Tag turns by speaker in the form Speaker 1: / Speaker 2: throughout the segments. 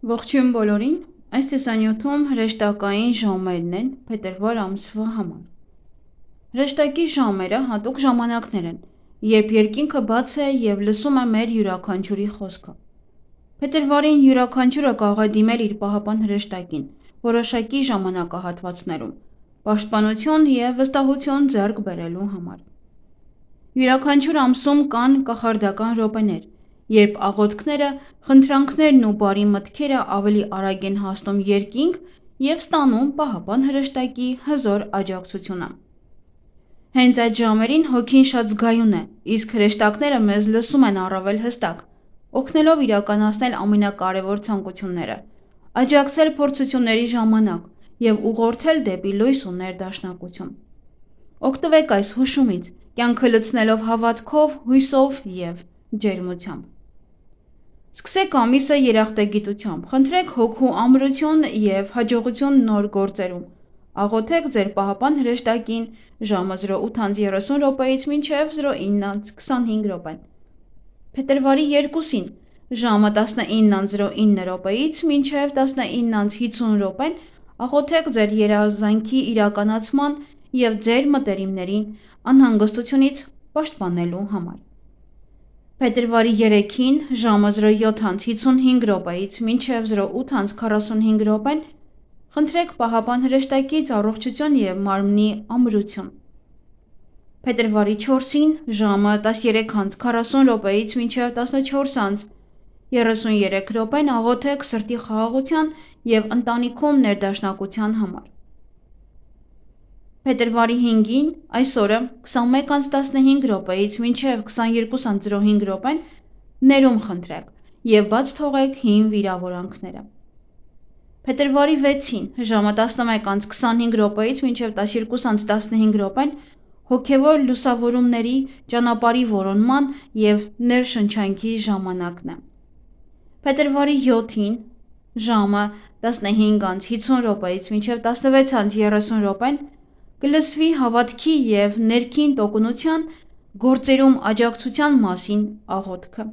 Speaker 1: Ողջույն բոլորին, այս տեսանյութում հրեշտակային ժամերն են փետրվար ամսվա համար։ Հրեշտակի ժամերը հատուկ ժամանակներ են, երբ երկինքը բաց է և լսում է մեր յուրաքանչյուրի խոսքը։ Փետրվարին յուրաքանչյուրը կարող է դիմել իր պահապան հրեշտակին որոշակի ժամանակահատվածներում, պաշտպանություն և վստահություն ձեռք բերելու համար։ Յուրաքանչյուր ամսում կան կախարդական րոպեներ, երբ աղոթքները, խնդրանքներն ու բարի մտքերը ավելի արագ են հասնում երկինք և ստանում պահապան հրեշտակի հզոր աջակցությունը։ Հենց այդ ժամերին հոգին շատ զգայուն է, իսկ հրեշտակները մեզ լսում են առավել հստակ, օգնելով իրականացնել ամենակարևոր ցանկությունները, աջակցել փորձությունների ժամանակ և ուղղորդել դեպի լույս ու ներդաշնակություն։ Օգտվեք այս հուշումից, կյանքը լցնելով հավատքով, հույսով և ջերմությամբ։ Սկսեք ամիսը երախտագիտությամբ, խնդրեք հոգու ամրություն և հաջողություն նոր գործերում, աղոթեք ձեր պահապան հրեշտակին ժամը 08:30-ից մինչև 09:25։ Փետրվարի 2-ին ժամը 19:09-ից մինչև 19:50 աղոթեք ձեր երազանքի իրականացման և ձեր մտերիմներին անհանգստությունից պաշտպանելու համար։ Փետրվարի 3-ին ժամը 07:55-ից մինչև 08:45 խնդրեք պահապան հրեշտակից առողջություն և մարմնի ամրություն։ Փետրվարի 4-ին ժամը 13:40-ից մինչև 14:33 աղոթեք սրտի խաղաղության և ընտանիքում ներդաշնակության համար։ Փետրվարի 5-ին այսօրը 21:15-ից մինչև 22:05 ներում խնդրեք և բաց թողեք հին վիրավորանքները։ Փետրվարի 6-ին ժամը 11:25-ից մինչև 12:15 հոգևոր լուսավորումների, ճանապարհի որոնման և ներշնչանքի ժամանակն է։ Փետրվարի 7-ին ժամը 15:50-ից մինչև 16:30 կլսվի հավատքի և ներքին տոկունության գործերում աջակցության մասին աղոթքը։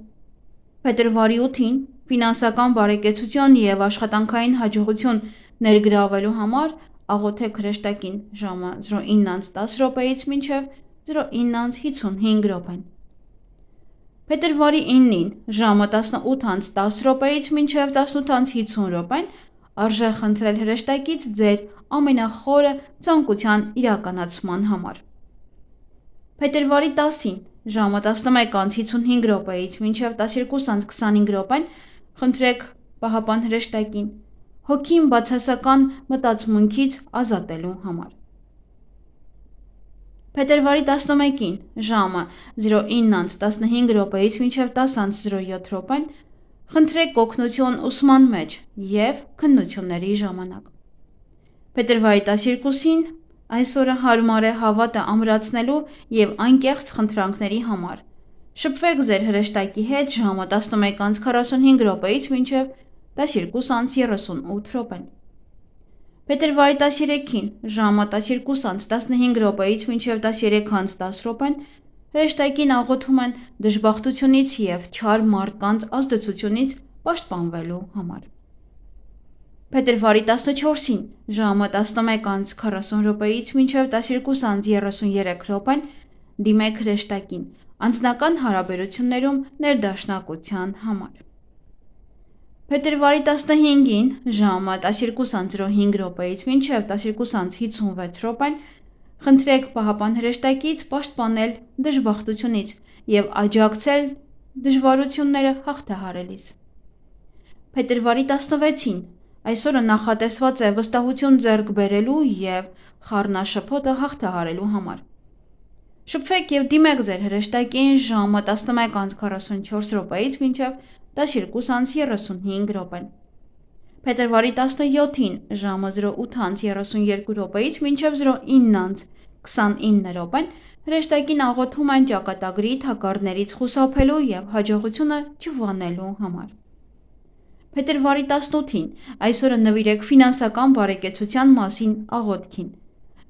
Speaker 1: Փետրվարի 8-ին ֆինանսական բարեկեցություն և աշխատանքային հաջողություն ներգրավելու համար աղոթեք հրեշտակին ժամը 09:10-ից մինչև 09:55։ Փետրվարի 9-ին ժամը 18:10-ից մինչև 18:50 արժե խնդրել հրեշտակից ձեր ամենախորը ցանկության իրականացման համար։ Փետրվարի 10-ին ժամը 11:55-ից մինչև 12:25 խնդրեք պահապան հրեշտակին հոգին բացասական մտածմունքից ազատելու համար։ Փետրվարի 11-ին ժամը 09:15-ից մինչև 10:07 խնդրեք օգնություն ուսման մեջ և քննությունների ժամանակ։ Փետրվարի 12-ին այսօրը հարմար է հավատը ամրացնելու և անկեղծ խնդրանքների համար։ Շփվեք ձեր հրեշտակի հետ ժամը 11:45-ից մինչև 12:38։ Փետրվարի 13-ին ժամը 12:15-ից մինչև 13:10 հրեշտակին աղոթում են դժբախտությունից և չար մարդկանց ազդեցությունից պաշտպանվելու համար։ Փետրվարի 14-ին ժամը 11:40-ից մինչև 12:33 դիմեք հրեշտակին անձնական հարաբերություններում ներդաշնակության համար։ Փետրվարի 15-ին ժամը 12:05-ից մինչև 12:56 խնդրեք պահապան հրեշտակից պաշտպանել դժբախտությունից և աջակցել դժվարությունները հաղթահարելիս։ Փետրվարի 16-ին այսօրը նախատեսված է վստահություն ձեռք բերելու և խառնաշփոթը հաղթահարելու համար։ Շփվեք և դիմեք ձեր հրեշտակին ժամը 11:44-ից մինչև 12:35։ Փետրվարի 17-ին ժամը 08:32-ից մինչև 09:29 հրեշտակին աղոթում են ճակատագրի թակարդներից խուսափելու և հաջողությունը չվանելու համար։ Փետրվարի 18-ին այսօրը նվիրեք ֆինանսական բարեկեցության մասին աղոթքին։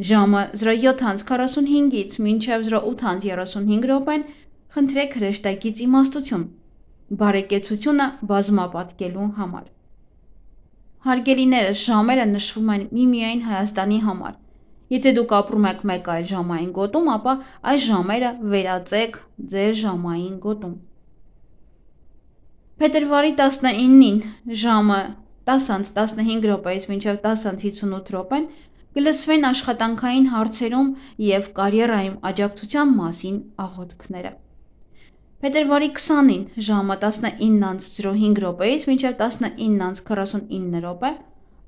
Speaker 1: Ժամը 07:45-ից մինչև 08:35 խնդրեք հրեշտակից իմաստություն՝ բարեկեցությունը բազմապատկելու համար։ Հարգելիներս, ժամերը նշվում են միմիայն Հայաստանի համար։ Եթե դուք ապրում եք մեկ այլ ժամային գոտում, ապա այս ժամերը վերածեք ձեր ժամային գոտում։ Փետրվարի 19-ին ժամը 10:15 մինչև 10:58 կլսվեն աշխատանքային հարցերում և կարիերայում աջակցության մասին աղոթքները։ Փետրվարի 20-ին ժամը 19:05 մինչև 19:49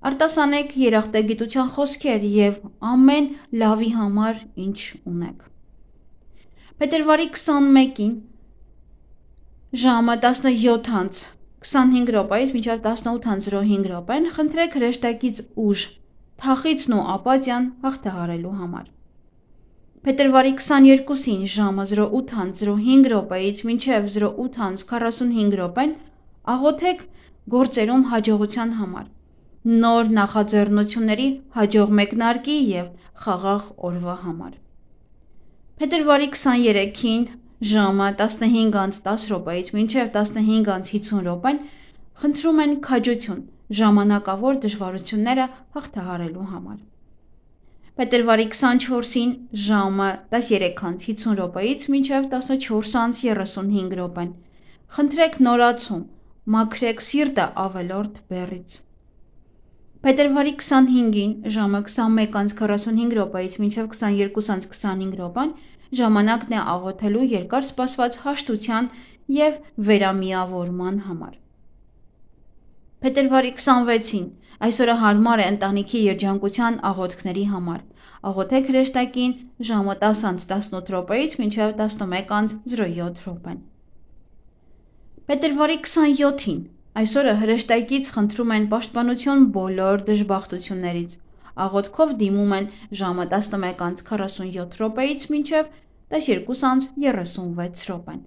Speaker 1: արտասանեք երախտագիտության խոսքեր և ամեն լավի համար, ինչ ունեք։ Փետրվարի 21-ին ժամը 17:25 մինչև 18:05 խնդրեք հրեշտակից ուժ թախիծն ու ապաթիան հաղթահարելու համար։ Փետրվարի 22-ին ժամը 08:05 մինչև 08:45 աղոթեք գործերում հաջողության համար, նոր նախաձեռնությունների հաջող մեկնարկի և խաղաղ օրվա համար։ Փետրվարի 23-ին ժամը 15:10 մինչև 15:50 խնդրում են քաջություն ժամանակավոր դժվարությունները հաղթահարելու համար։ Փետրվարի 24-ին ժամը 13:50 մինչև 14:35 խնդրեք նորացում, մաքրեք սիրտը ավելորդ բեռից։ Փետրվարի 25-ին ժամը 21:45 մինչև 22:25 ժամանակն է աղոթելու երկար սպասված հաշտության և վերամիավորման համար։ Փետրվարի 26-ին այսօրը հարմար է ընտանիքի երջանկության աղոթքների համար։ Աղոթեք հրեշտակին ժամը 10:18 մինչև 11:07 Փետրվարի 27-ին այսօրը հրեշտակից խնդրում են պաշտպանություն բոլոր դժբախտություններից։ Աղոթքով դիմում են ժամը 11:47 մինչև 12:36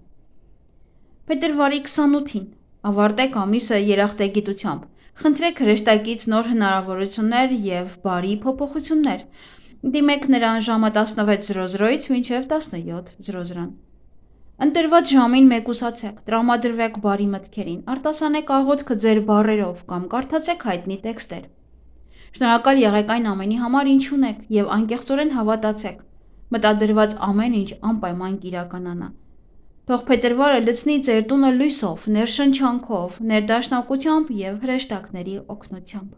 Speaker 1: Փետրվարի 28-ին ավարտեք ամիսը երախտագիտությամբ։ Խնդրեք հրեշտակից նոր հնարավորություններ և բարի փոփոխություններ։ Դիմեք նրան ժամը 16:00 մինչև 17:00 Ընտրված ժամին մեկուսացեք, տրամադրվեք բարի մտքերին, արտասանեք աղոթքը ձեր բառերով կամ կարդացեք հայտնի տեքստեր։ Շնորհակալ եղեք այն ամենի համար, ինչ ունեք, և անկեղծորեն հավատացեք։ Մտադրված ամեն ինչ անպայման կիրականանա։ Թող փետրվարը լցնի ձեր տունը լույսով, ներշնչանքով, ներդաշնակությամբ և հրեշտակների օգնությամբ։